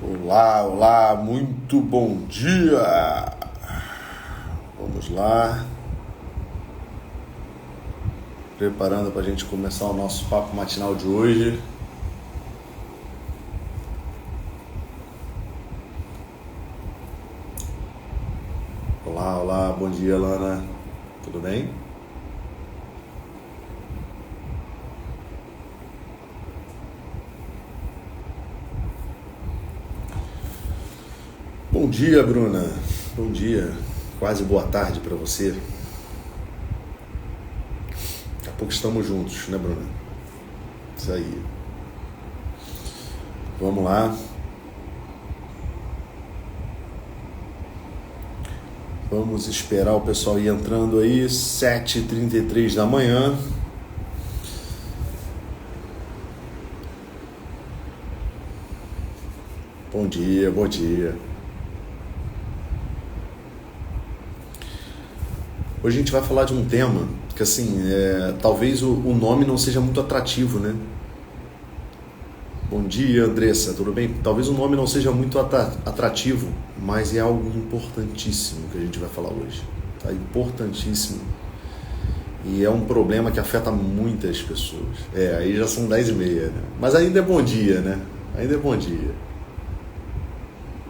Olá, olá, muito bom dia! Vamos lá. Preparando para a gente começar o nosso papo matinal de hoje. Olá, olá, bom dia, Lana. Tudo bem? Bom dia, Bruna. Bom dia. Quase boa tarde para você. Daqui a pouco estamos juntos, né, Bruna? Isso aí. Vamos lá. Vamos esperar o pessoal ir entrando aí, 7h33 da manhã. Bom dia, bom dia. Hoje a gente vai falar de um tema que, assim, talvez o nome não seja muito atrativo, né? Bom dia, Andressa, tudo bem? Talvez o nome não seja muito atrativo, mas é algo importantíssimo que a gente vai falar hoje. Tá? Importantíssimo. E é um problema que afeta muitas pessoas. Aí já são 10h30, né? Mas ainda é bom dia, né? Ainda é bom dia.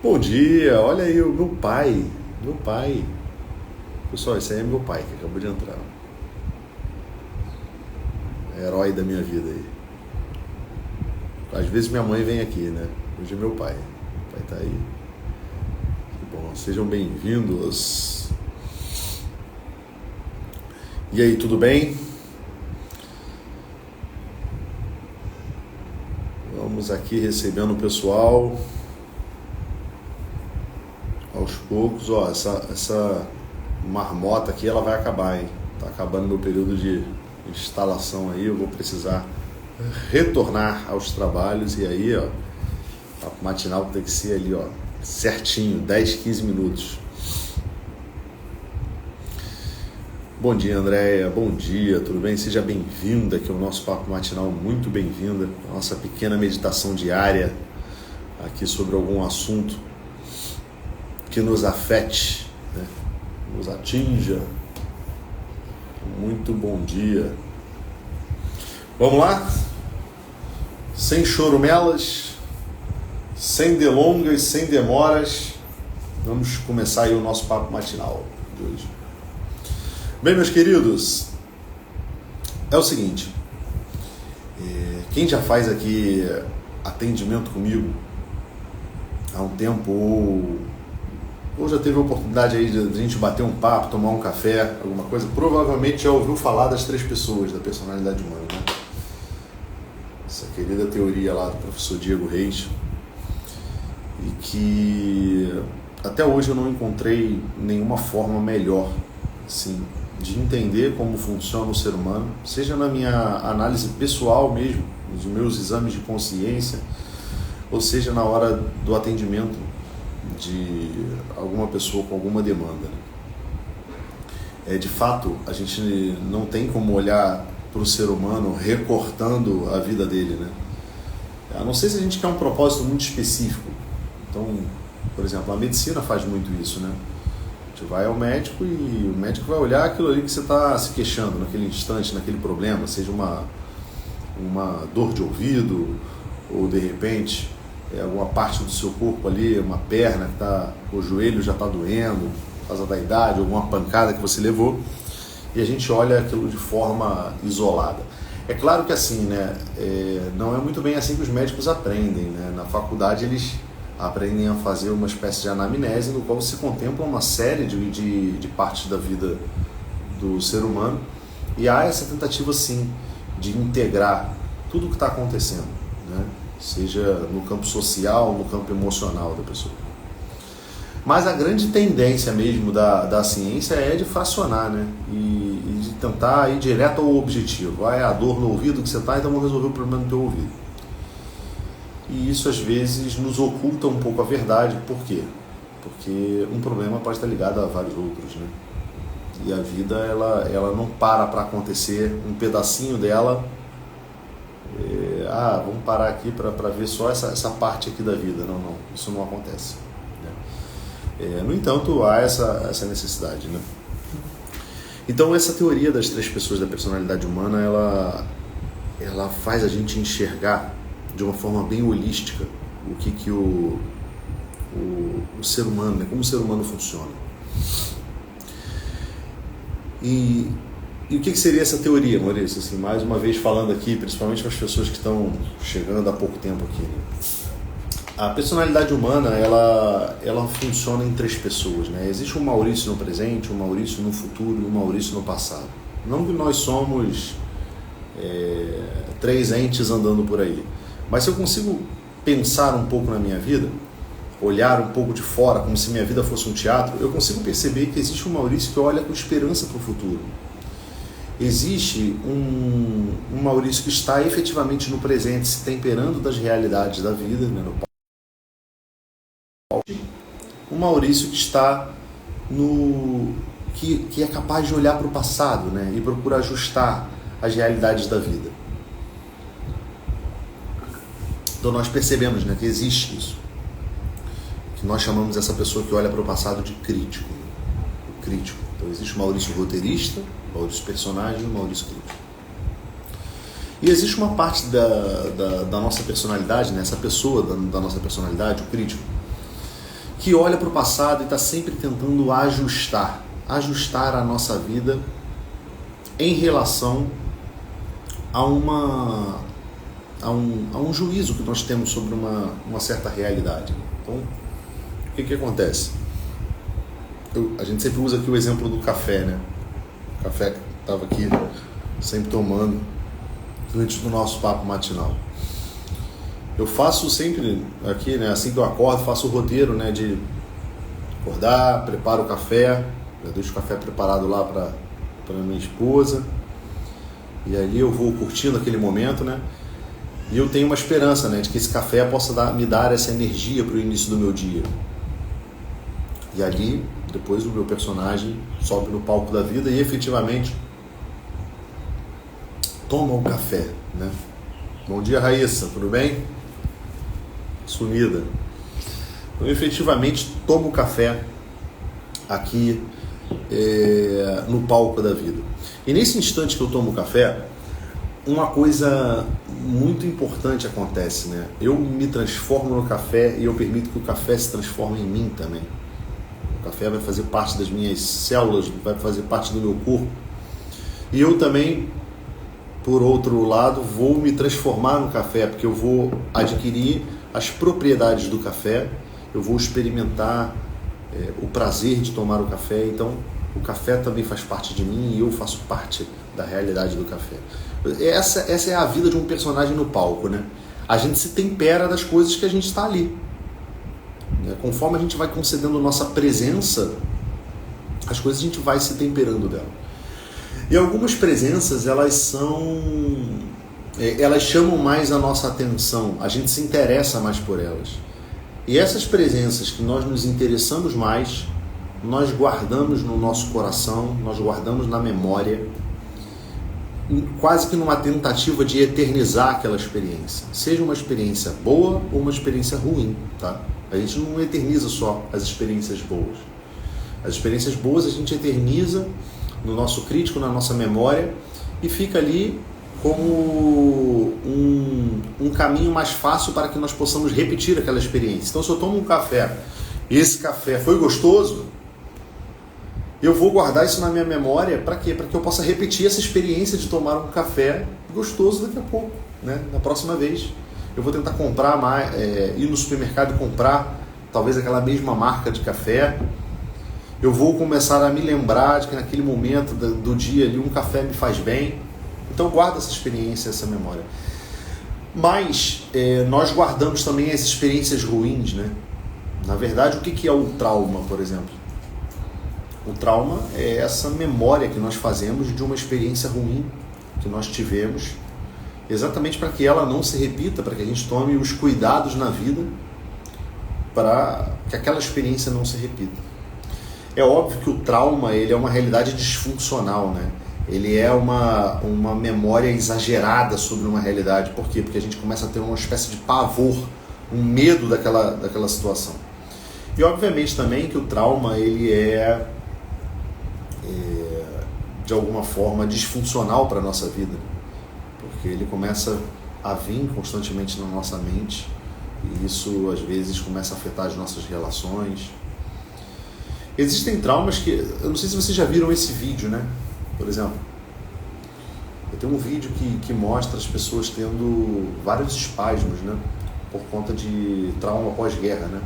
Bom dia, olha aí o meu pai. Meu pai. Pessoal, esse aí é meu pai que acabou de entrar. É herói da minha vida aí. Às vezes minha mãe vem aqui, né? Hoje é meu pai. O pai tá aí. Que bom, sejam bem-vindos. E aí, tudo bem? Vamos aqui recebendo o pessoal. Aos poucos, ó, essa marmota aqui, ela vai acabar, hein? Tá acabando meu período de instalação aí, eu vou precisar retornar aos trabalhos e aí, ó, o matinal tem que ser ali, ó, certinho, 10, 15 minutos. Bom dia, Andréia, bom dia, tudo bem? Seja bem-vinda aqui ao nosso papo matinal, muito bem-vinda, nossa pequena meditação diária aqui sobre algum assunto que nos afete, né? Nos atinja. Muito bom dia. Vamos lá? Sem chorumelas, sem delongas, sem demoras, vamos começar aí o nosso papo matinal de hoje. Bem, meus queridos, é o seguinte, quem já faz aqui atendimento comigo há um tempo ou já teve a oportunidade aí de a gente bater um papo, tomar um café, alguma coisa, provavelmente já ouviu falar das 3 pessoas da personalidade humana, né? Essa querida teoria lá do professor Diego Reis, e que até hoje eu não encontrei nenhuma forma melhor, assim, de entender como funciona o ser humano, seja na minha análise pessoal mesmo, nos meus exames de consciência, ou seja na hora do atendimento de alguma pessoa com alguma demanda. De fato, a gente não tem como olhar para o ser humano recortando a vida dele, né? A não ser se a gente quer um propósito muito específico. Então, por exemplo, a medicina faz muito isso, né? A gente vai ao médico e o médico vai olhar aquilo ali que você está se queixando naquele instante, naquele problema, seja uma dor de ouvido ou de repente alguma parte do seu corpo ali, uma perna que o joelho já está doendo por causa da idade, alguma pancada que você levou, e a gente olha aquilo de forma isolada. É claro que assim, né, não é muito bem assim que os médicos aprendem, né? Na faculdade eles aprendem a fazer uma espécie de anamnese no qual se contempla uma série de partes da vida do ser humano, e há essa tentativa sim de integrar tudo o que está acontecendo, né? Seja no campo social, no campo emocional da pessoa. Mas a grande tendência mesmo da ciência é de fracionar, né? E de tentar ir direto ao objetivo. A dor no ouvido que você está, então vamos resolver o problema do teu ouvido. E isso às vezes nos oculta um pouco a verdade. Por quê? Porque um problema pode estar ligado a vários outros, né? E a vida, ela não para acontecer, um pedacinho dela vamos parar aqui para ver só essa parte aqui da vida. Não, isso não acontece. Né? No entanto, há essa necessidade. Né? Então, essa teoria das 3 pessoas da personalidade humana, ela faz a gente enxergar de uma forma bem holística o que o ser humano, né? Como o ser humano funciona. E o que seria essa teoria, Maurício? Assim, mais uma vez falando aqui, principalmente para as pessoas que estão chegando há pouco tempo aqui. Né? A personalidade humana, ela funciona em 3 pessoas. Né? Existe um Maurício no presente, um Maurício no futuro e um Maurício no passado. Não que nós somos 3 entes andando por aí. Mas se eu consigo pensar um pouco na minha vida, olhar um pouco de fora, como se minha vida fosse um teatro, eu consigo perceber que existe um Maurício que olha com esperança para o futuro. Existe um Maurício que está efetivamente no presente, se temperando das realidades da vida, né, um Maurício que está que é capaz de olhar para o passado, né, e procurar ajustar as realidades da vida. Então nós percebemos, né, que existe isso, que nós chamamos essa pessoa que olha para o passado de crítico, né? O crítico. Então existe o Maurício roteirista, o Maurício personagem e o Maurício crítico. E existe uma parte da nossa personalidade, né, essa pessoa da nossa personalidade, o crítico, que olha para o passado e está sempre tentando ajustar a nossa vida em relação a um juízo que nós temos sobre uma certa realidade. Então, o que acontece? A gente sempre usa aqui o exemplo do café, né? O café que estava aqui sempre tomando antes do nosso papo matinal. Eu faço sempre aqui, né? Assim que eu acordo, faço o roteiro, né? De acordar, preparo o café, eu deixo o café preparado lá para minha esposa, e ali eu vou curtindo aquele momento, né? E eu tenho uma esperança, né, de que esse café possa me dar essa energia para o início do meu dia. E ali, depois o meu personagem sobe no palco da vida e efetivamente toma o café, né? Bom dia, Raíssa, tudo bem? Sumida. Então, efetivamente, toma o café aqui no palco da vida. E nesse instante que eu tomo o café, uma coisa muito importante acontece, né? Eu me transformo no café e eu permito que o café se transforme em mim também. O café vai fazer parte das minhas células, vai fazer parte do meu corpo. E eu também, por outro lado, vou me transformar no café, porque eu vou adquirir as propriedades do café, eu vou experimentar o prazer de tomar o café. Então, o café também faz parte de mim e eu faço parte da realidade do café. Essa é a vida de um personagem no palco, né? A gente se tempera das coisas que a gente está ali. Conforme a gente vai concedendo nossa presença, as coisas a gente vai se temperando dela. E algumas presenças, elas chamam mais a nossa atenção, a gente se interessa mais por elas. E essas presenças que nós nos interessamos mais, nós guardamos no nosso coração, nós guardamos na memória, quase que numa tentativa de eternizar aquela experiência. Seja uma experiência boa ou uma experiência ruim, tá? A gente não eterniza só as experiências boas. As experiências boas a gente eterniza no nosso crítico, na nossa memória, e fica ali como um caminho mais fácil para que nós possamos repetir aquela experiência. Então, se eu tomo um café e esse café foi gostoso, eu vou guardar isso na minha memória para quê? Para que eu possa repetir essa experiência de tomar um café gostoso daqui a pouco, né? Na próxima vez. Eu vou tentar comprar mais, ir no supermercado e comprar talvez aquela mesma marca de café. Eu vou começar a me lembrar de que naquele momento do dia ali um café me faz bem. Então guarda essa experiência, essa memória. Mas nós guardamos também as experiências ruins, né? Na verdade, o que é o trauma, por exemplo? O trauma é essa memória que nós fazemos de uma experiência ruim que nós tivemos, exatamente para que ela não se repita, para que a gente tome os cuidados na vida para que aquela experiência não se repita. É óbvio que o trauma ele é uma realidade disfuncional, né? ele é uma memória exagerada sobre uma realidade. Por quê? Porque a gente começa a ter uma espécie de pavor, um medo daquela situação. E obviamente também que o trauma ele é de alguma forma disfuncional para a nossa vida, porque ele começa a vir constantemente na nossa mente e isso às vezes começa a afetar as nossas relações. Existem traumas que, eu não sei se vocês já viram esse vídeo, né? Por exemplo, eu tenho um vídeo que mostra as pessoas tendo vários espasmos, né? Por conta de trauma pós-guerra, né?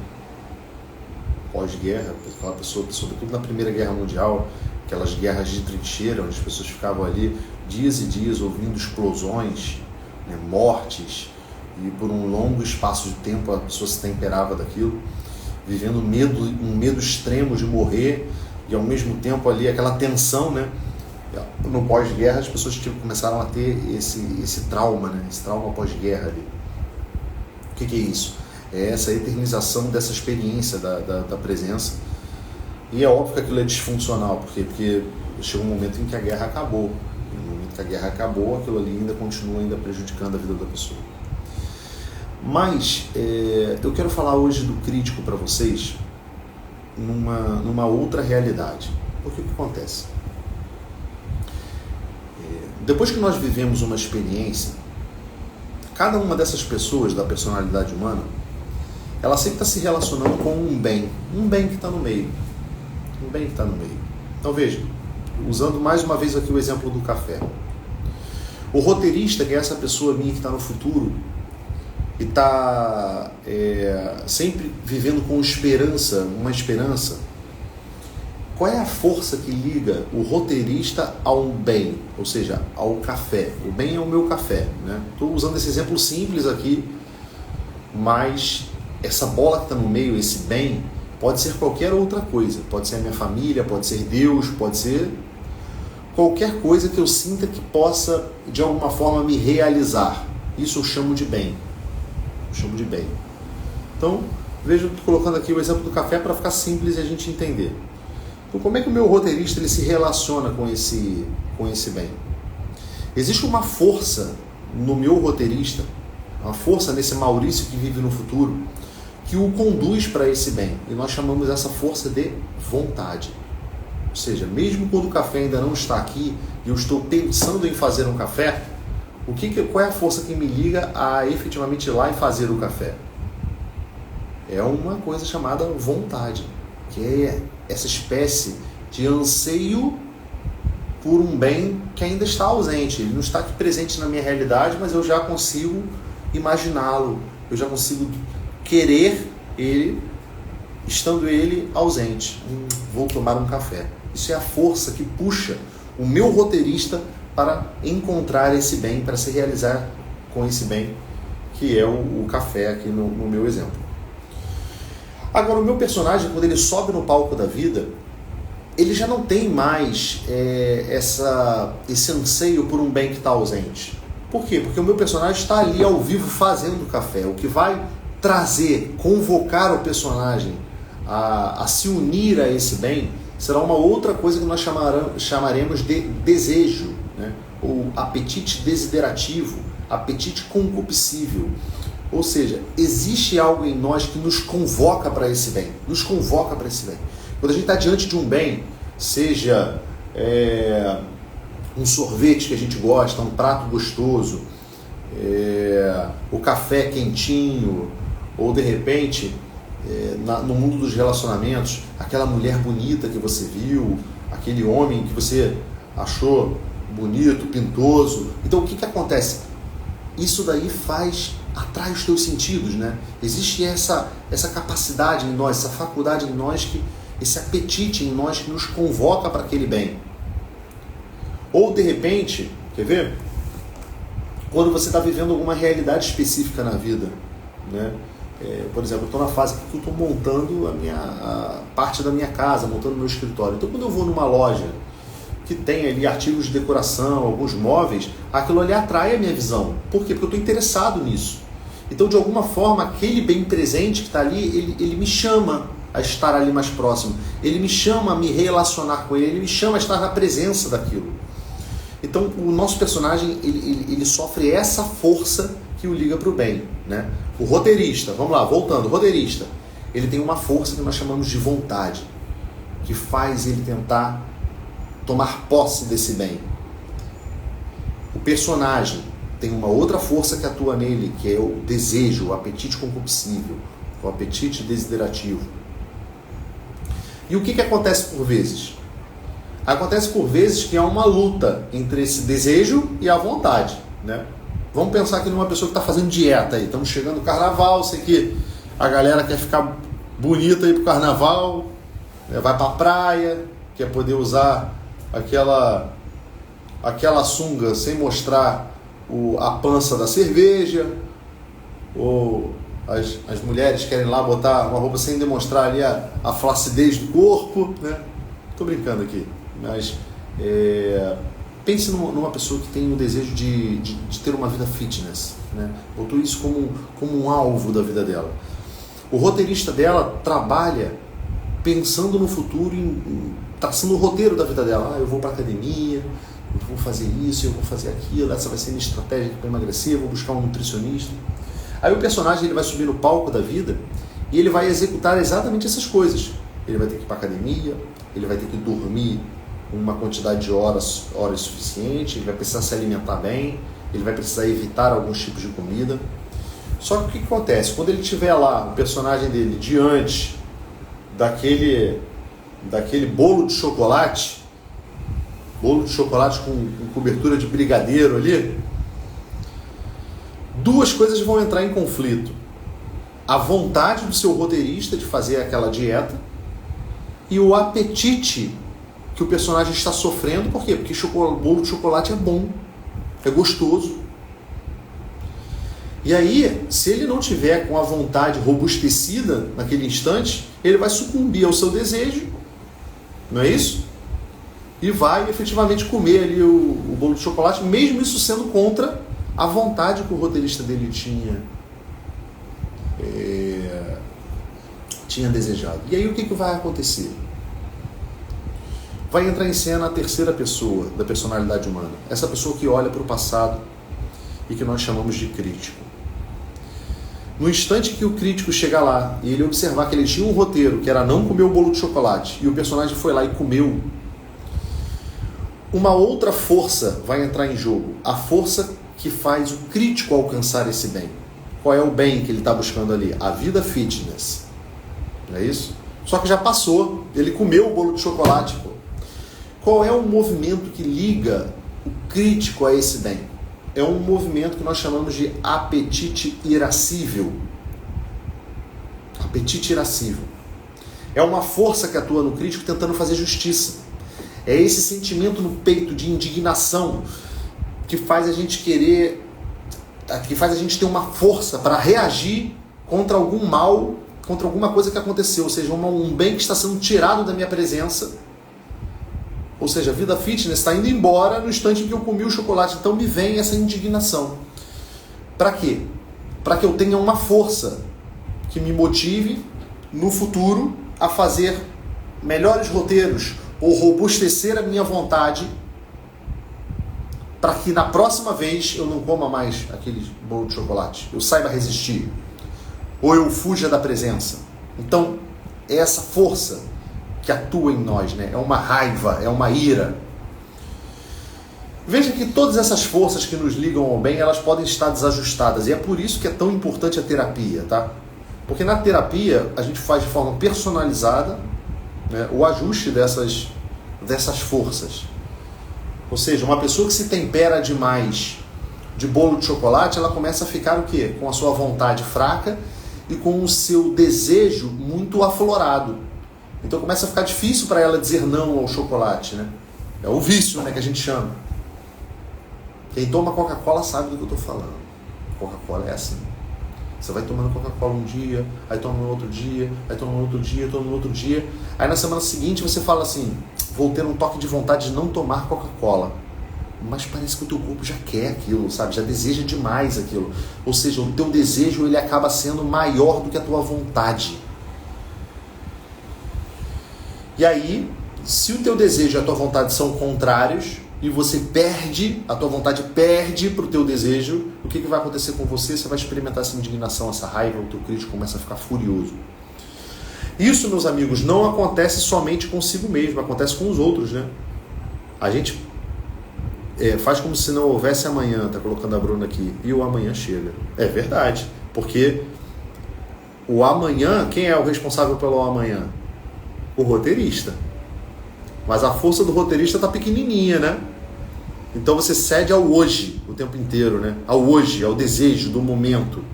Pós-guerra, aquela pessoa, sobretudo na Primeira Guerra Mundial, aquelas guerras de trincheira, onde as pessoas ficavam ali dias e dias ouvindo explosões, né, mortes, e por um longo espaço de tempo a pessoa se temperava daquilo, vivendo um medo extremo de morrer, e ao mesmo tempo ali aquela tensão, né? No pós-guerra as pessoas começaram a ter esse trauma, né? Esse trauma pós-guerra ali. O que é isso? É essa eternização dessa experiência da presença. E é óbvio que aquilo é disfuncional, porque chega um momento em que a guerra acabou. E no momento que a guerra acabou, aquilo ali ainda continua prejudicando a vida da pessoa. Mas eu quero falar hoje do crítico para vocês numa outra realidade. Porque o que acontece? Depois que nós vivemos uma experiência, cada uma dessas pessoas da personalidade humana, ela sempre está se relacionando com um bem que está no meio. Um bem que está no meio. Então veja, usando mais uma vez aqui o exemplo do café. O roteirista, que é essa pessoa minha que está no futuro e está sempre vivendo com uma esperança, qual é a força que liga o roteirista ao bem, ou seja, ao café? O bem é o meu café, né? Estou usando esse exemplo simples aqui, mas essa bola que está no meio, esse bem, pode ser qualquer outra coisa. Pode ser a minha família, pode ser Deus, pode ser qualquer coisa que eu sinta que possa, de alguma forma, me realizar. Isso eu chamo de bem. Então, veja, estou colocando aqui o exemplo do café para ficar simples e a gente entender. Então, como é que o meu roteirista ele se relaciona com esse bem? Existe uma força no meu roteirista, uma força nesse Maurício que vive no futuro, que o conduz para esse bem. E nós chamamos essa força de vontade. Ou seja, mesmo quando o café ainda não está aqui e eu estou pensando em fazer um café, qual é a força que me liga a efetivamente ir lá e fazer o café? É uma coisa chamada vontade, que é essa espécie de anseio por um bem que ainda está ausente. Ele não está aqui presente na minha realidade, mas eu já consigo imaginá-lo, eu já consigo querer ele, estando ele ausente. Vou tomar um café. Isso é a força que puxa o meu roteirista para encontrar esse bem, para se realizar com esse bem, que é o café aqui no meu exemplo. Agora, o meu personagem, quando ele sobe no palco da vida, ele já não tem mais esse anseio por um bem que está ausente. Por quê? Porque o meu personagem está ali ao vivo fazendo café. O que vai trazer, convocar o personagem a se unir a esse bem, será uma outra coisa que nós chamaremos de desejo, né? Ou apetite desiderativo, apetite concupiscível. Ou seja, existe algo em nós que nos convoca para esse bem, Quando a gente está diante de um bem, seja um sorvete que a gente gosta, um prato gostoso, o café quentinho, ou de repente, no mundo dos relacionamentos, aquela mulher bonita que você viu, aquele homem que você achou bonito, pintoso. Então o que acontece? Isso daí atrai os teus sentidos, né? Existe essa capacidade em nós, essa faculdade em nós, esse apetite em nós que nos convoca para aquele bem. Ou de repente, quer ver? Quando você está vivendo alguma realidade específica na vida, né? Por exemplo, eu estou na fase que eu estou montando a parte da minha casa, montando o meu escritório. Então, quando eu vou numa loja que tem ali artigos de decoração, alguns móveis, aquilo ali atrai a minha visão. Por quê? Porque eu estou interessado nisso. Então, de alguma forma, aquele bem presente que está ali, ele me chama a estar ali mais próximo. Ele me chama a me relacionar com ele, me chama a estar na presença daquilo. Então o nosso personagem ele sofre essa força que o liga para o bem, né? O roteirista, vamos lá, voltando, o roteirista, ele tem uma força que nós chamamos de vontade, que faz ele tentar tomar posse desse bem. O personagem tem uma outra força que atua nele, que é o desejo, o apetite concupiscível, o apetite desiderativo. E o que acontece por vezes? Acontece por vezes que há uma luta entre esse desejo e a vontade, né? Vamos pensar aqui numa pessoa que está fazendo dieta aí. Estamos chegando no carnaval, sei que a galera quer ficar bonita aí pro carnaval, vai pra praia, quer poder usar aquela sunga sem mostrar a pança da cerveja, ou as mulheres querem lá botar uma roupa sem demonstrar ali a flacidez do corpo, né? Tô brincando aqui, mas pense numa pessoa que tem o desejo de ter uma vida fitness, né? Botou isso como um alvo da vida dela. O roteirista dela trabalha pensando no futuro, traçando o roteiro da vida dela. Eu vou para academia, eu vou fazer isso, eu vou fazer aquilo, essa vai ser minha estratégia para emagrecer, eu vou buscar um nutricionista. Aí o personagem ele vai subir no palco da vida e ele vai executar exatamente essas coisas. Ele vai ter que ir para academia, ele vai ter que dormir uma quantidade de horas suficiente, ele vai precisar se alimentar bem, ele vai precisar evitar alguns tipos de comida. Só que o que acontece? Quando ele tiver lá, o personagem dele, diante daquele bolo de chocolate com cobertura de brigadeiro ali, duas coisas vão entrar em conflito. A vontade do seu roteirista de fazer aquela dieta e o apetite que o personagem está sofrendo. Por quê? Porque bolo de chocolate é bom, é gostoso. E aí, se ele não tiver com a vontade robustecida naquele instante, ele vai sucumbir ao seu desejo, não é isso? E vai efetivamente comer ali o bolo de chocolate, mesmo isso sendo contra a vontade que o roteirista dele tinha desejado. E aí o que vai acontecer? Vai entrar em cena a terceira pessoa da personalidade humana. Essa pessoa que olha para o passado e que nós chamamos de crítico. No instante que o crítico chegar lá e ele observar que ele tinha um roteiro, que era não comer o bolo de chocolate, e o personagem foi lá e comeu, uma outra força vai entrar em jogo. A força que faz o crítico alcançar esse bem. Qual é o bem que ele está buscando ali? A vida fitness. Não é isso? Só que já passou. Ele comeu o bolo de chocolate. Pô. Qual é o movimento que liga o crítico a esse bem? É um movimento que nós chamamos de apetite irascível. Apetite irascível. É uma força que atua no crítico tentando fazer justiça. É esse sentimento no peito de indignação que faz a gente querer, que faz a gente ter uma força para reagir contra algum mal, contra alguma coisa que aconteceu, ou seja, um bem que está sendo tirado da minha presença. Ou seja, a vida fitness está indo embora no instante em que eu comi o chocolate. Então me vem essa indignação. Para quê? Para que eu tenha uma força que me motive no futuro a fazer melhores roteiros ou robustecer a minha vontade para que na próxima vez eu não coma mais aquele bolo de chocolate. Eu saiba resistir. Ou eu fuja da presença. Então, é essa força que atua em nós, né? É uma raiva, é uma ira. Veja que todas essas forças que nos ligam ao bem, elas podem estar desajustadas. E é por isso que é tão importante a terapia, tá? Porque na terapia a gente faz de forma personalizada, né, o ajuste dessas forças. Ou seja, uma pessoa que se tempera demais de bolo de chocolate, ela começa a ficar o quê? Com a sua vontade fraca e com o seu desejo muito aflorado. Então começa a ficar difícil para ela dizer não ao chocolate, né? É o vício, né, que a gente chama. Quem toma Coca-Cola sabe do que eu estou falando. Coca-Cola é assim. Você vai tomando Coca-Cola um dia, aí toma no outro dia, aí toma no outro dia, toma no outro dia. Aí na semana seguinte você fala assim, vou ter um toque de vontade de não tomar Coca-Cola. Mas parece que o teu corpo já quer aquilo, sabe? Já deseja demais aquilo. Ou seja, o teu desejo ele acaba sendo maior do que a tua vontade. E aí, se o teu desejo e a tua vontade são contrários, e você perde, a tua vontade perde para o teu desejo, o que vai acontecer com você? Você vai experimentar essa indignação, essa raiva, o teu crítico começa a ficar furioso. Isso, meus amigos, não acontece somente consigo mesmo, acontece com os outros, né? A gente faz como se não houvesse amanhã, tá colocando a Bruna aqui, e o amanhã chega. É verdade, porque o amanhã, quem é o responsável pelo amanhã? O roteirista. Mas a força do roteirista tá pequenininha, né? Então você cede ao hoje o tempo inteiro, né? Ao hoje, ao desejo do momento.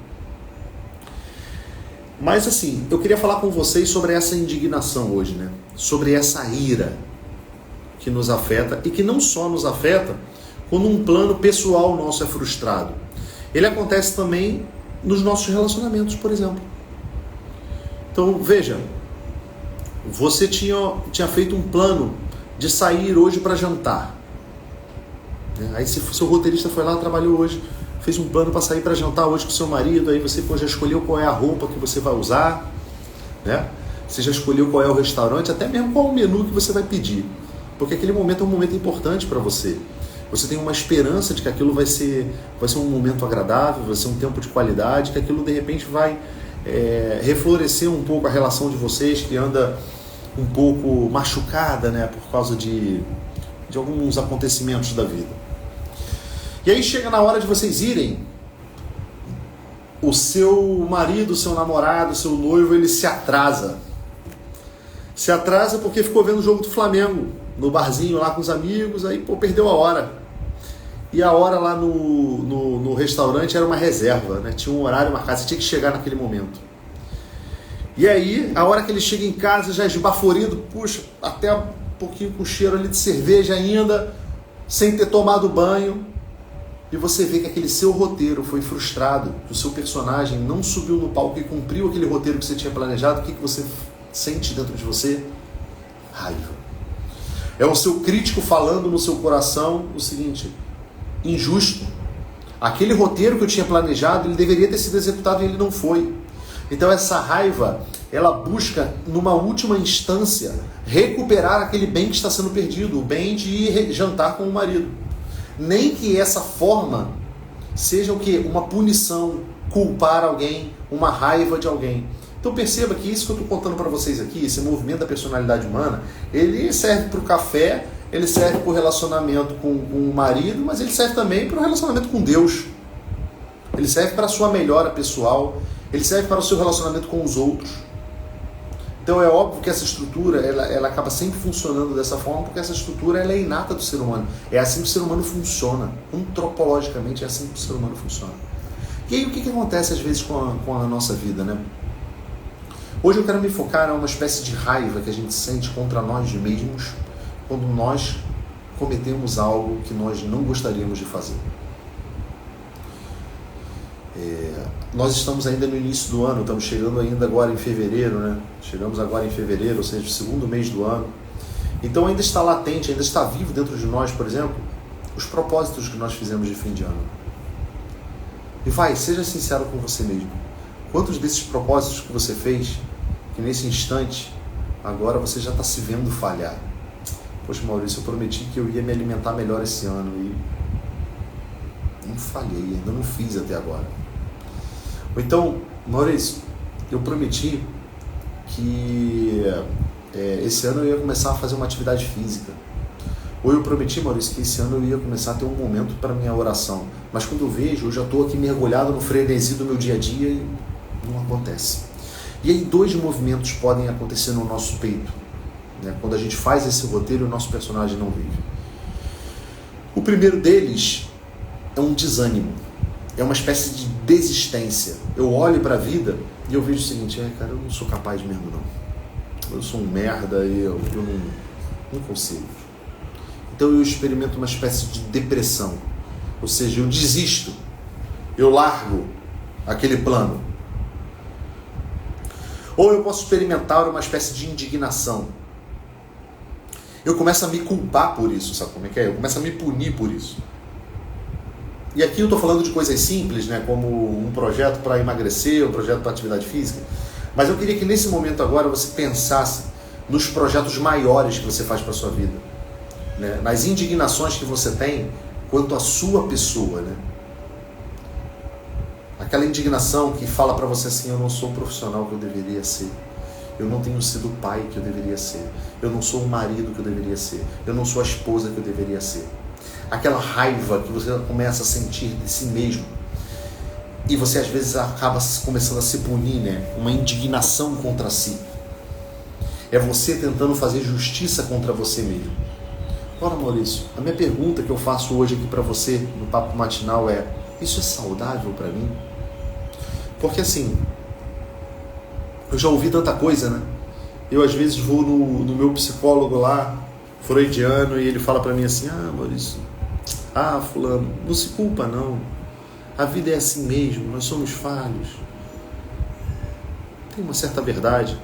Mas assim, eu queria falar com vocês sobre essa indignação hoje, né? Sobre essa ira que nos afeta e que não só nos afeta quando um plano pessoal nosso é frustrado. Ele acontece também nos nossos relacionamentos, por exemplo. Então, veja, você tinha feito um plano de sair hoje para jantar. Aí se seu roteirista foi lá, trabalhou hoje, fez um plano para sair para jantar hoje com seu marido, aí você já escolheu qual é a roupa que você vai usar, né? Você já escolheu qual é o restaurante, até mesmo qual é o menu que você vai pedir. Porque aquele momento é um momento importante para você. Você tem uma esperança de que aquilo vai ser um momento agradável, vai ser um tempo de qualidade, que aquilo de repente vai reflorescer um pouco a relação de vocês, que anda um pouco machucada, né, por causa de alguns acontecimentos da vida. E aí chega na hora de vocês irem, o seu marido, o seu namorado, o seu noivo, ele se atrasa. Se atrasa porque ficou vendo o jogo do Flamengo, no barzinho lá com os amigos, aí perdeu a hora. E a hora lá no restaurante era uma reserva, né? Tinha um horário marcado, você tinha que chegar naquele momento. E aí, a hora que ele chega em casa, já esbaforido, puxa, até um pouquinho com cheiro ali de cerveja ainda, sem ter tomado banho, e você vê que aquele seu roteiro foi frustrado, que o seu personagem não subiu no palco e cumpriu aquele roteiro que você tinha planejado. O que você sente dentro de você? Raiva. É o seu crítico falando no seu coração o seguinte: injusto. Aquele roteiro que eu tinha planejado, ele deveria ter sido executado e ele não foi. Então essa raiva, ela busca, numa última instância, recuperar aquele bem que está sendo perdido, o bem de ir jantar com o marido. Nem que essa forma seja o quê? Uma punição, culpar alguém, uma raiva de alguém. Então perceba que isso que eu estou contando para vocês aqui, esse movimento da personalidade humana, ele serve para o café, ele serve para o relacionamento com o marido, mas ele serve também para o relacionamento com Deus. Ele serve para a sua melhora pessoal, ele serve para o seu relacionamento com os outros. Então é óbvio que essa estrutura, ela acaba sempre funcionando dessa forma, porque essa estrutura ela é inata do ser humano. É assim que o ser humano funciona. Antropologicamente é assim que o ser humano funciona. E aí o que acontece às vezes com a nossa vida, né? Hoje eu quero me focar em uma espécie de raiva que a gente sente contra nós mesmos quando nós cometemos algo que nós não gostaríamos de fazer. Nós estamos ainda no início do ano, estamos chegando ainda agora em fevereiro, né? Chegamos agora em fevereiro, ou seja, o segundo mês do ano. Então ainda está latente, ainda está vivo dentro de nós, por exemplo, os propósitos que nós fizemos de fim de ano. E seja sincero com você mesmo. Quantos desses propósitos que você fez, que nesse instante, agora você já está se vendo falhar? Poxa, Maurício, eu prometi que eu ia me alimentar melhor esse ano e não falhei, ainda não fiz até agora. Ou então, Maurício, eu prometi que esse ano eu ia começar a fazer uma atividade física. Ou eu prometi, Maurício, que esse ano eu ia começar a ter um momento para minha oração. Mas quando eu vejo, eu já estou aqui mergulhado no frenesi do meu dia a dia e não acontece. E aí 2 movimentos podem acontecer no nosso peito, né? Quando a gente faz esse roteiro, o nosso personagem não vive. O primeiro deles é um desânimo. É uma espécie de desistência. Eu olho para a vida e eu vejo o seguinte: cara, eu não sou capaz mesmo não. Eu sou um merda e eu não consigo. Então eu experimento uma espécie de depressão. Ou seja, eu desisto. Eu largo aquele plano. Ou eu posso experimentar uma espécie de indignação. Eu começo a me culpar por isso, sabe como é que é? Eu começo a me punir por isso. E aqui eu estou falando de coisas simples, né, como um projeto para emagrecer, um projeto para atividade física. Mas eu queria que nesse momento agora você pensasse nos projetos maiores que você faz para a sua vida. né? Nas indignações que você tem quanto à sua pessoa, né? Aquela indignação que fala para você assim: eu não sou o profissional que eu deveria ser, eu não tenho sido o pai que eu deveria ser, eu não sou o marido que eu deveria ser, eu não sou a esposa que eu deveria ser. Aquela raiva que você começa a sentir de si mesmo, e você às vezes acaba começando a se punir, né? Uma indignação contra si. É você tentando fazer justiça contra você mesmo. Ora, Maurício, a minha pergunta que eu faço hoje aqui para você no Papo Matinal é: isso é saudável para mim? Porque assim, eu já ouvi tanta coisa, né? Eu às vezes vou no meu psicólogo lá, freudiano, e ele fala para mim assim: ah, Maurício, fulano, não se culpa não. A vida é assim mesmo, nós somos falhos. Tem uma certa verdade.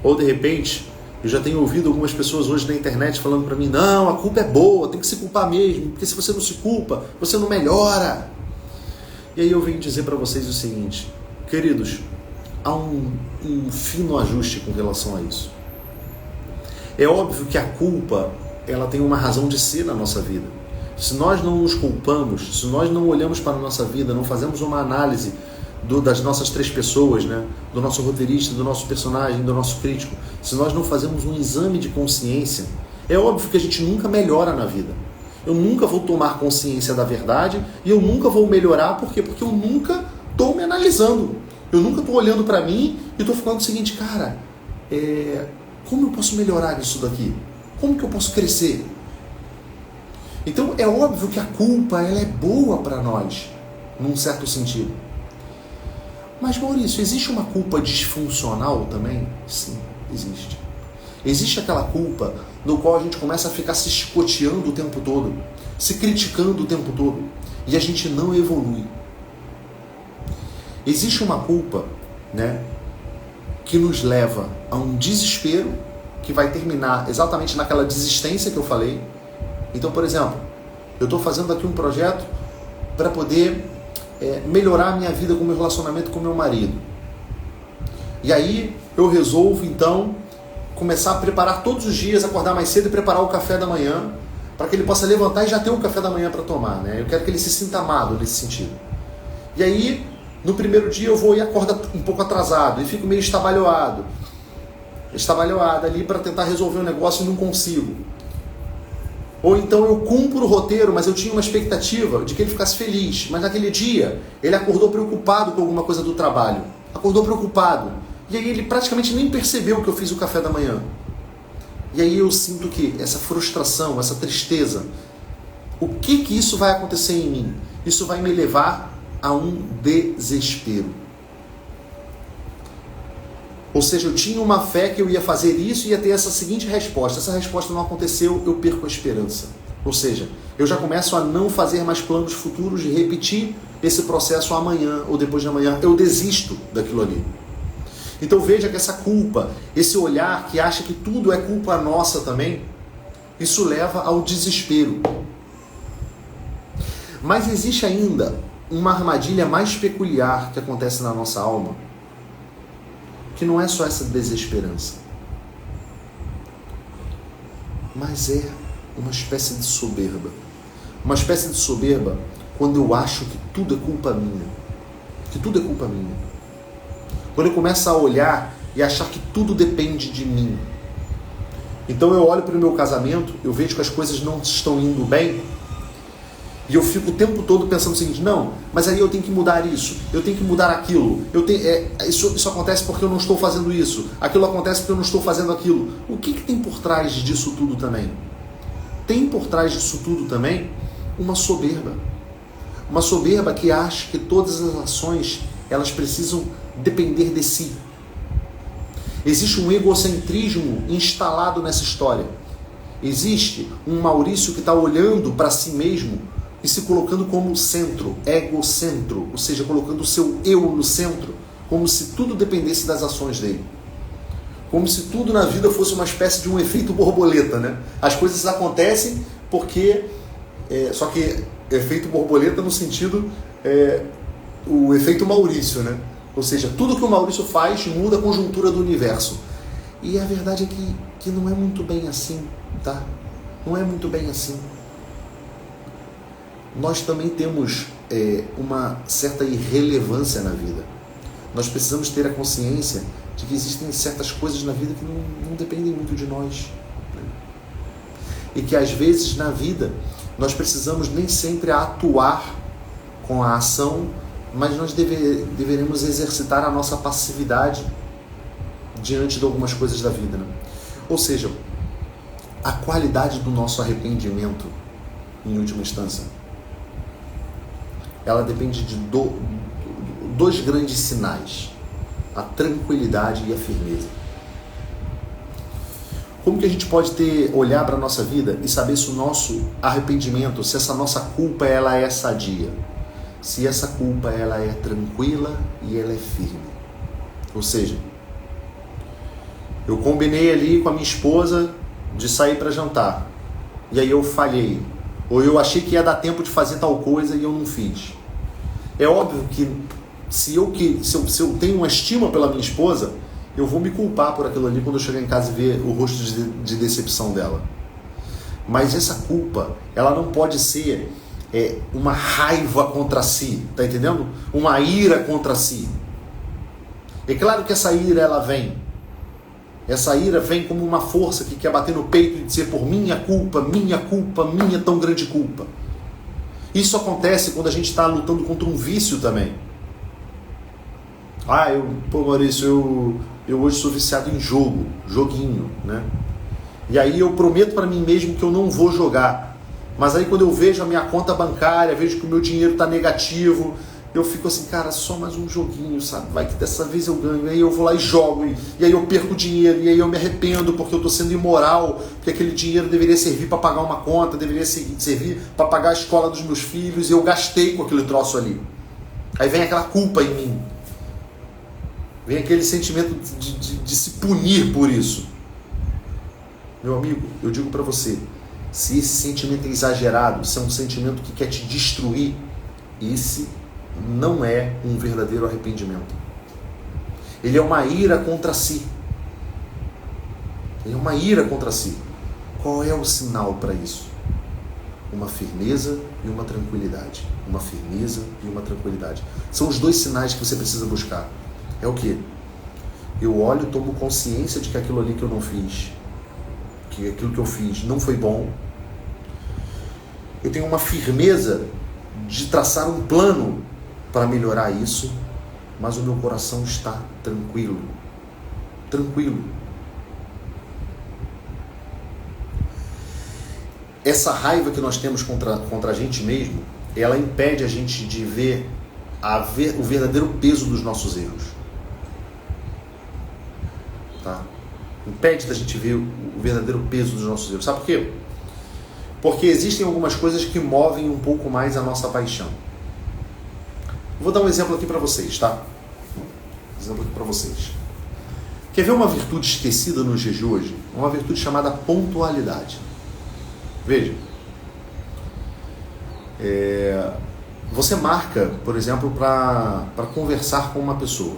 Ou de repente, eu já tenho ouvido algumas pessoas hoje na internet falando para mim: não, a culpa é boa, tem que se culpar mesmo, porque se você não se culpa, você não melhora. E aí eu venho dizer para vocês o seguinte: queridos, há um fino ajuste com relação a isso. É óbvio que a culpa, ela tem uma razão de ser na nossa vida. Se nós não nos culpamos, se nós não olhamos para a nossa vida, não fazemos uma análise das nossas três pessoas, né? Do nosso roteirista, do nosso personagem, do nosso crítico, se nós não fazemos um exame de consciência, é óbvio que a gente nunca melhora na vida. Eu nunca vou tomar consciência da verdade e eu nunca vou melhorar. Por quê? Porque eu nunca estou me analisando. Eu nunca estou olhando para mim e estou falando o seguinte: cara, como eu posso melhorar isso daqui? Como que eu posso crescer? Então é óbvio que a culpa, ela é boa para nós, num certo sentido. Mas, Maurício, existe uma culpa disfuncional também? Sim, existe. Existe aquela culpa no qual a gente começa a ficar se chicoteando o tempo todo, se criticando o tempo todo, e a gente não evolui. Existe uma culpa, né, que nos leva a um desespero que vai terminar exatamente naquela desistência que eu falei. Então, por exemplo, eu estou fazendo aqui um projeto para poder melhorar a minha vida com o meu relacionamento com o meu marido. E aí eu resolvo, então, começar a preparar todos os dias, acordar mais cedo e preparar o café da manhã, para que ele possa levantar e já ter o café da manhã para tomar, né? Eu quero que ele se sinta amado nesse sentido. E aí, no primeiro dia eu vou e acordo um pouco atrasado e fico meio estabalhoado ali para tentar resolver um negócio e não consigo. Ou então eu cumpro o roteiro, mas eu tinha uma expectativa de que ele ficasse feliz. Mas naquele dia, ele acordou preocupado com alguma coisa do trabalho. Acordou preocupado. E aí ele praticamente nem percebeu que eu fiz o café da manhã. E aí eu sinto que essa frustração, essa tristeza, o que isso vai acontecer em mim? Isso vai me levar a um desespero. Ou seja, eu tinha uma fé que eu ia fazer isso e ia ter essa seguinte resposta. Essa resposta não aconteceu, eu perco a esperança. Ou seja, eu já começo a não fazer mais planos futuros de repetir esse processo amanhã ou depois de amanhã. Eu desisto daquilo ali. Então veja que essa culpa, esse olhar que acha que tudo é culpa nossa também, isso leva ao desespero. Mas existe ainda uma armadilha mais peculiar que acontece na nossa alma, que não é só essa desesperança, mas é uma espécie de soberba. Uma espécie de soberba quando eu acho que tudo é culpa minha. Que tudo é culpa minha. Quando eu começo a olhar e achar que tudo depende de mim. Então eu olho para o meu casamento, eu vejo que as coisas não estão indo bem, e eu fico o tempo todo pensando o seguinte: não, mas aí eu tenho que mudar isso, eu tenho que mudar aquilo, isso acontece porque eu não estou fazendo isso, aquilo acontece porque eu não estou fazendo aquilo. O que tem por trás disso tudo também? Tem por trás disso tudo também uma soberba. Uma soberba que acha que todas as ações, elas precisam depender de si. Existe um egocentrismo instalado nessa história. Existe um Maurício que está olhando para si mesmo e se colocando como centro, egocentro, ou seja, colocando o seu eu no centro, como se tudo dependesse das ações dele. Como se tudo na vida fosse uma espécie de um efeito borboleta, né? As coisas acontecem porque... só que efeito borboleta no sentido... o efeito Maurício, né? Ou seja, tudo que o Maurício faz muda a conjuntura do universo. E a verdade é que não é muito bem assim, tá? Não é muito bem assim. Nós também temos uma certa irrelevância na vida. Nós precisamos ter a consciência de que existem certas coisas na vida que não dependem muito de nós. Né? E que às vezes na vida nós precisamos nem sempre atuar com a ação, mas nós deveremos exercitar a nossa passividade diante de algumas coisas da vida. Né? Ou seja, a qualidade do nosso arrependimento, em última instância, ela depende de dois grandes sinais: a tranquilidade e a firmeza. Como que a gente pode olhar para a nossa vida e saber se o nosso arrependimento, se essa nossa culpa ela é sadia? Se essa culpa ela é tranquila e ela é firme. Ou seja, eu combinei ali com a minha esposa de sair para jantar, e aí eu falhei, ou eu achei que ia dar tempo de fazer tal coisa e eu não fiz. É óbvio que se eu tenho uma estima pela minha esposa, eu vou me culpar por aquilo ali quando eu chegar em casa e ver o rosto de decepção dela. Mas essa culpa, ela não pode ser uma raiva contra si, tá entendendo? Uma ira contra si. É claro que essa ira, ela vem. Essa ira vem como uma força que quer bater no peito e dizer: por minha culpa, minha tão grande culpa. Isso acontece quando a gente está lutando contra um vício também. Maurício, eu hoje sou viciado em joguinho, né? E aí eu prometo para mim mesmo que eu não vou jogar. Mas aí quando eu vejo a minha conta bancária, vejo que o meu dinheiro está negativo, eu fico assim, cara, só mais um joguinho, sabe? Vai que dessa vez eu ganho. E aí eu vou lá e jogo, e aí eu perco dinheiro, e aí eu me arrependo porque eu estou sendo imoral, porque aquele dinheiro deveria servir para pagar uma conta, deveria servir para pagar a escola dos meus filhos, e eu gastei com aquele troço ali. Aí vem aquela culpa em mim. Vem aquele sentimento de se punir por isso. Meu amigo, eu digo para você, se esse sentimento é exagerado, se é um sentimento que quer te destruir, esse não é um verdadeiro arrependimento. Ele é uma ira contra si. Ele é uma ira contra si. Qual é o sinal para isso? Uma firmeza e uma tranquilidade. Uma firmeza e uma tranquilidade. São os dois sinais que você precisa buscar. É o quê? Eu olho, tomo consciência de que aquilo ali que eu não fiz, que aquilo que eu fiz não foi bom. Eu tenho uma firmeza de traçar um plano para melhorar isso, mas o meu coração está tranquilo. Tranquilo. Essa raiva que nós temos contra a gente mesmo, ela impede a gente de ver o verdadeiro peso dos nossos erros. Tá? Impede da gente ver o verdadeiro peso dos nossos erros. Sabe por quê? Porque existem algumas coisas que movem um pouco mais a nossa paixão. Vou dar um exemplo aqui para vocês, tá? Quer ver uma virtude esquecida nos dias de hoje? Uma virtude chamada pontualidade. Veja. Você marca, por exemplo, para conversar com uma pessoa.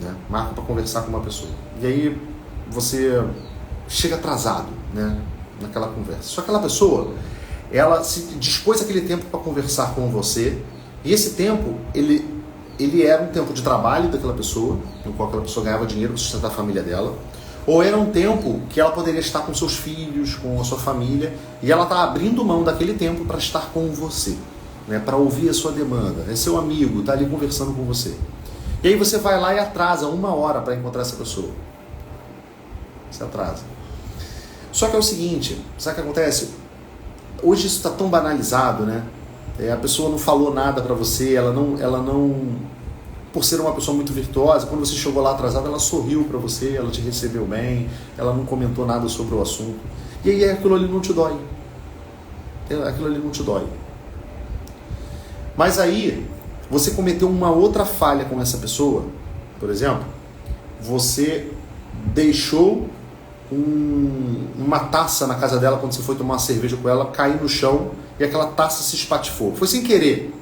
Né? Marca para conversar com uma pessoa. E aí você chega atrasado, né, naquela conversa. Só que aquela pessoa, ela se dispôs aquele tempo para conversar com você, e esse tempo, ele era um tempo de trabalho daquela pessoa, no qual aquela pessoa ganhava dinheiro para sustentar a família dela, ou era um tempo que ela poderia estar com seus filhos, com a sua família, e ela está abrindo mão daquele tempo para estar com você, né, para ouvir a sua demanda. É seu amigo, está ali conversando com você. E aí você vai lá e atrasa 1 hora para encontrar essa pessoa. Você atrasa. Só que é o seguinte, sabe o que acontece? Hoje isso está tão banalizado, né? A pessoa não falou nada para você, ela não, por ser uma pessoa muito virtuosa, quando você chegou lá atrasado, ela sorriu para você, ela te recebeu bem, ela não comentou nada sobre o assunto. E aí aquilo ali não te dói. Aquilo ali não te dói. Mas aí, você cometeu uma outra falha com essa pessoa, por exemplo, você deixou uma taça na casa dela quando você foi tomar uma cerveja com ela, cair no chão e aquela taça se espatifou. Foi sem querer.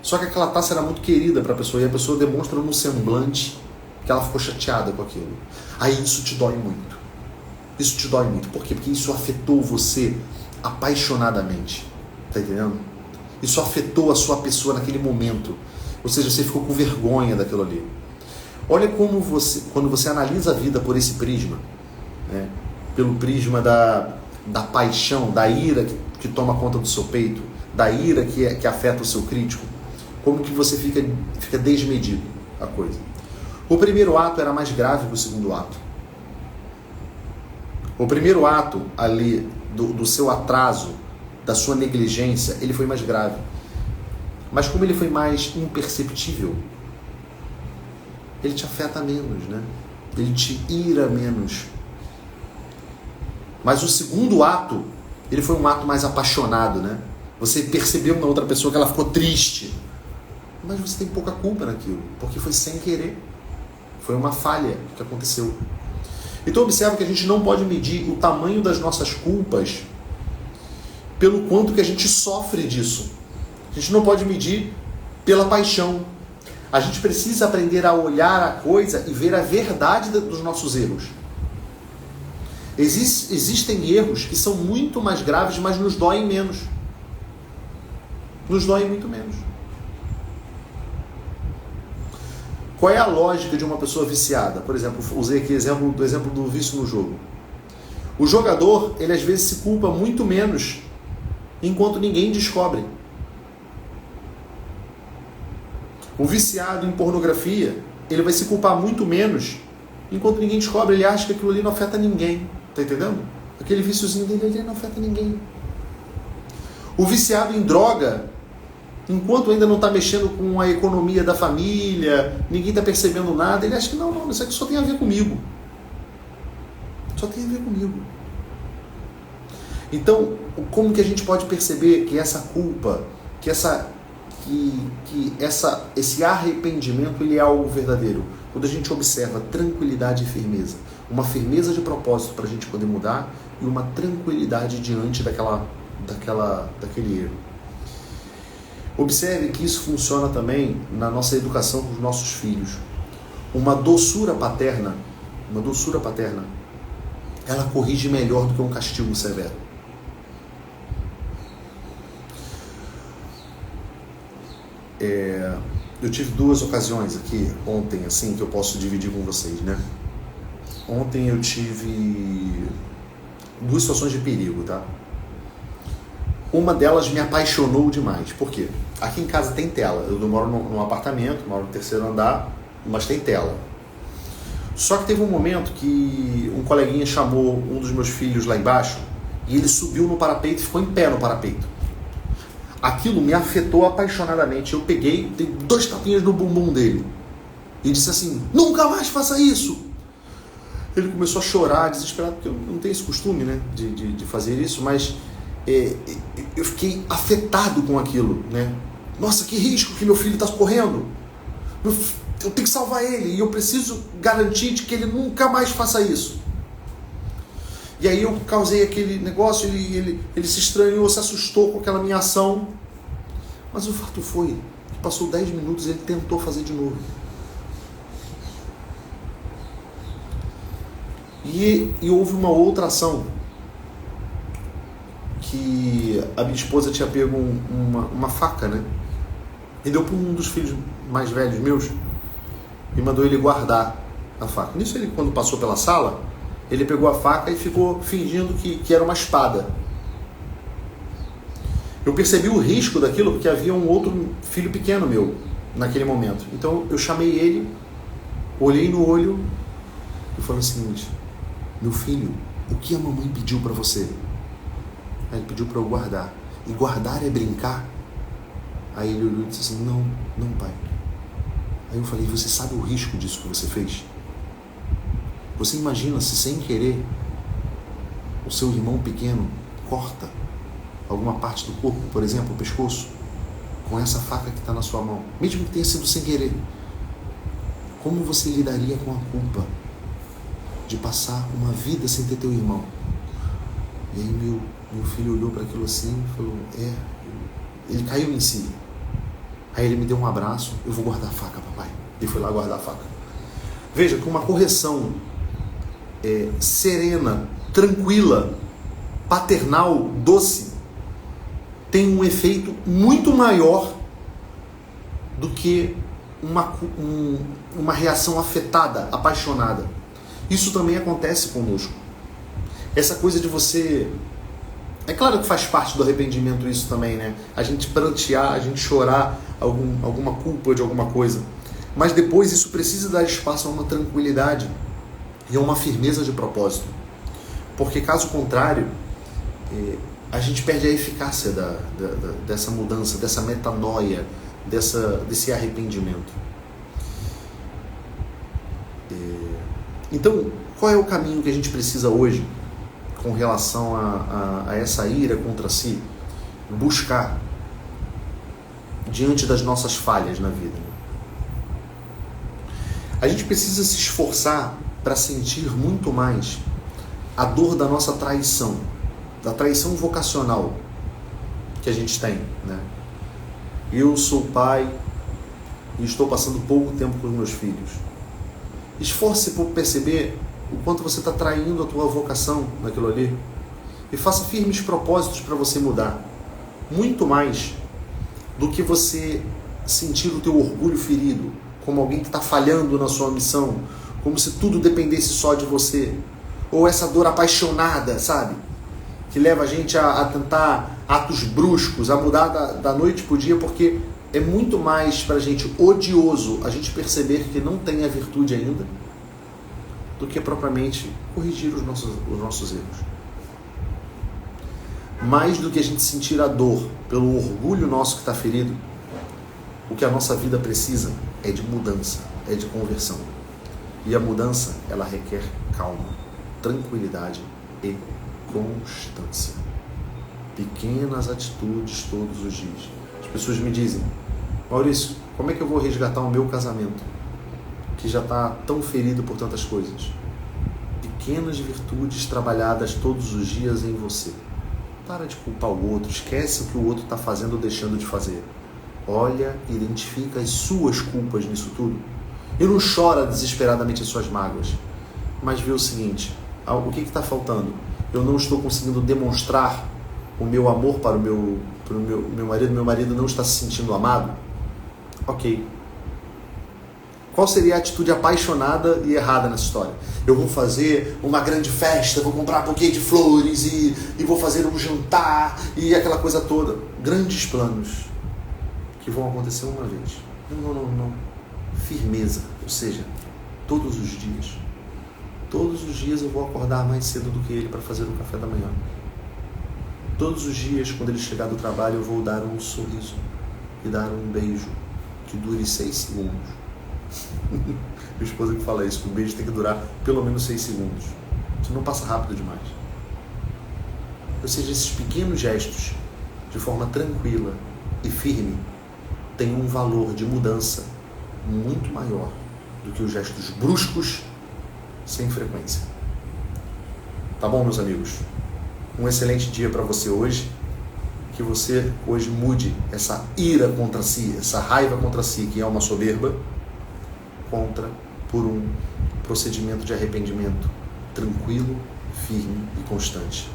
Só que aquela taça era muito querida para a pessoa e a pessoa demonstra no semblante que ela ficou chateada com aquilo. Aí isso te dói muito. Isso te dói muito. Por quê? Porque isso afetou você apaixonadamente. Tá entendendo? Isso afetou a sua pessoa naquele momento. Ou seja, você ficou com vergonha daquilo ali. Olha como você, quando você analisa a vida por esse prisma, né? Pelo prisma da paixão, da ira que toma conta do seu peito, da ira que afeta o seu crítico, como que você fica desmedido a coisa. O primeiro ato era mais grave que o segundo ato. O primeiro ato ali do seu atraso, da sua negligência, ele foi mais grave. Mas como ele foi mais imperceptível, ele te afeta menos, né? Ele te ira menos. Mas o segundo ato, ele foi um ato mais apaixonado, né? Você percebeu na outra pessoa que ela ficou triste. Mas você tem pouca culpa naquilo, porque foi sem querer. Foi uma falha que aconteceu. Então observa que a gente não pode medir o tamanho das nossas culpas pelo quanto que a gente sofre disso. A gente não pode medir pela paixão. A gente precisa aprender a olhar a coisa e ver a verdade dos nossos erros. Existem erros que são muito mais graves, mas nos doem menos. Nos doem muito menos. Qual é a lógica de uma pessoa viciada? Por exemplo, usei aqui o exemplo do vício no jogo. O jogador, ele às vezes se culpa muito menos enquanto ninguém descobre. O viciado em pornografia, ele vai se culpar muito menos enquanto ninguém descobre. Ele acha que aquilo ali não afeta ninguém. Tá entendendo? Aquele viciozinho dele ali não afeta ninguém. O viciado em droga, enquanto ainda não está mexendo com a economia da família, ninguém está percebendo nada, ele acha que não, isso aqui só tem a ver comigo. Só tem a ver comigo. Então, como que a gente pode perceber que essa culpa, que esse arrependimento, ele é algo verdadeiro? Quando a gente observa tranquilidade e firmeza. Uma firmeza de propósito para a gente poder mudar e uma tranquilidade diante daquele erro. Observe que isso funciona também na nossa educação com os nossos filhos. Uma doçura paterna, ela corrige melhor do que um castigo severo. Eu tive 2 ocasiões aqui ontem, assim, que eu posso dividir com vocês, né? Ontem eu tive 2 situações de perigo, tá? Uma delas me apaixonou demais. Por quê? Aqui em casa tem tela. Eu moro num apartamento, moro no 3º andar, mas tem tela. Só que teve um momento que um coleguinha chamou um dos meus filhos lá embaixo e ele subiu no parapeito e ficou em pé no parapeito. Aquilo me afetou apaixonadamente. Eu peguei, dei 2 tapinhas no bumbum dele e disse assim: nunca mais faça isso! Ele começou a chorar, desesperado, porque eu não tenho esse costume, né, de fazer isso, mas eu fiquei afetado com aquilo, né? Nossa, que risco que meu filho está correndo! Eu tenho que salvar ele e eu preciso garantir de que ele nunca mais faça isso. E aí eu causei aquele negócio, ele se estranhou, se assustou com aquela minha ação. Mas o fato foi que passou 10 minutos e ele tentou fazer de novo. E houve uma outra ação que a minha esposa tinha pego uma faca, né? E deu para um dos filhos mais velhos meus e mandou ele guardar a faca. Nisso ele, quando passou pela sala, ele pegou a faca e ficou fingindo que era uma espada. Eu percebi o risco daquilo porque havia um outro filho pequeno meu naquele momento. Então eu chamei ele, olhei no olho e falei o seguinte: meu filho, o que a mamãe pediu para você? Aí ele pediu para eu guardar. E guardar é brincar? Aí ele olhou e disse assim: não pai. Aí eu falei: você sabe o risco disso que você fez? Você imagina se sem querer o seu irmão pequeno corta alguma parte do corpo, por exemplo, o pescoço, com essa faca que está na sua mão, mesmo que tenha sido sem querer. Como você lidaria com a culpa de passar uma vida sem ter teu irmão? E aí meu filho olhou para aquilo assim e falou: ele caiu em si. Aí ele me deu um abraço: eu vou guardar a faca, papai. E foi lá guardar a faca. Veja, com uma correção serena, tranquila, paternal, doce, tem um efeito muito maior do que uma reação afetada, apaixonada. Isso também acontece conosco. Essa coisa de você... É claro que faz parte do arrependimento isso também, né? A gente prantear, a gente chorar alguma culpa de alguma coisa. Mas depois isso precisa dar espaço a uma tranquilidade e a uma firmeza de propósito. Porque caso contrário, a gente perde a eficácia dessa mudança, dessa metanoia, desse arrependimento. Então, qual é o caminho que a gente precisa hoje com relação a essa ira contra si? Buscar diante das nossas falhas na vida. A gente precisa se esforçar para sentir muito mais a dor da nossa traição, da traição vocacional que a gente tem, né? Eu sou pai e estou passando pouco tempo com os meus filhos. Esforce-se por perceber o quanto você está traindo a tua vocação naquilo ali e faça firmes propósitos para você mudar. Muito mais do que você sentir o teu orgulho ferido, como alguém que está falhando na sua missão, como se tudo dependesse só de você. Ou essa dor apaixonada, sabe? Que leva a gente a tentar atos bruscos, a mudar da noite para o dia, porque é muito mais para a gente odioso a gente perceber que não tem a virtude ainda, do que propriamente corrigir os nossos erros. Mais do que a gente sentir a dor pelo orgulho nosso que está ferido, o que a nossa vida precisa é de mudança, é de conversão. E a mudança, ela requer calma, tranquilidade e constância. Pequenas atitudes todos os dias. As pessoas me dizem: Maurício, como é que eu vou resgatar o meu casamento, que já está tão ferido por tantas coisas? Pequenas virtudes trabalhadas todos os dias em você. Para de culpar o outro, esquece o que o outro está fazendo ou deixando de fazer. Olha, identifica as suas culpas nisso tudo. E não chora desesperadamente as suas mágoas, mas vê o seguinte: o que está faltando? Eu não estou conseguindo demonstrar o meu amor para o meu marido não está se sentindo amado? Ok. Qual seria a atitude apaixonada e errada nessa história? Eu vou fazer uma grande festa, vou comprar um buquê de flores e vou fazer um jantar e aquela coisa toda. Grandes planos que vão acontecer uma vez. Não. Firmeza, ou seja, todos os dias. Todos os dias eu vou acordar mais cedo do que ele para fazer o café da manhã. Todos os dias, quando ele chegar do trabalho, eu vou dar um sorriso e dar um beijo que dure 6 segundos. Minha esposa que fala isso, que o beijo tem que durar pelo menos 6 segundos. Isso não passa rápido demais. Ou seja, esses pequenos gestos, de forma tranquila e firme, têm um valor de mudança muito maior do que os gestos bruscos sem frequência. Tá bom, meus amigos? Um excelente dia para você hoje. Que você hoje mude essa ira contra si, essa raiva contra si, que é uma soberba, por um procedimento de arrependimento tranquilo, firme e constante.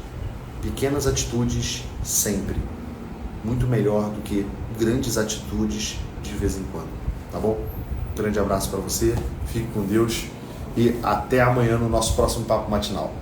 Pequenas atitudes sempre. Muito melhor do que grandes atitudes de vez em quando. Tá bom? Um grande abraço para você. Fique com Deus. E até amanhã no nosso próximo Papo Matinal.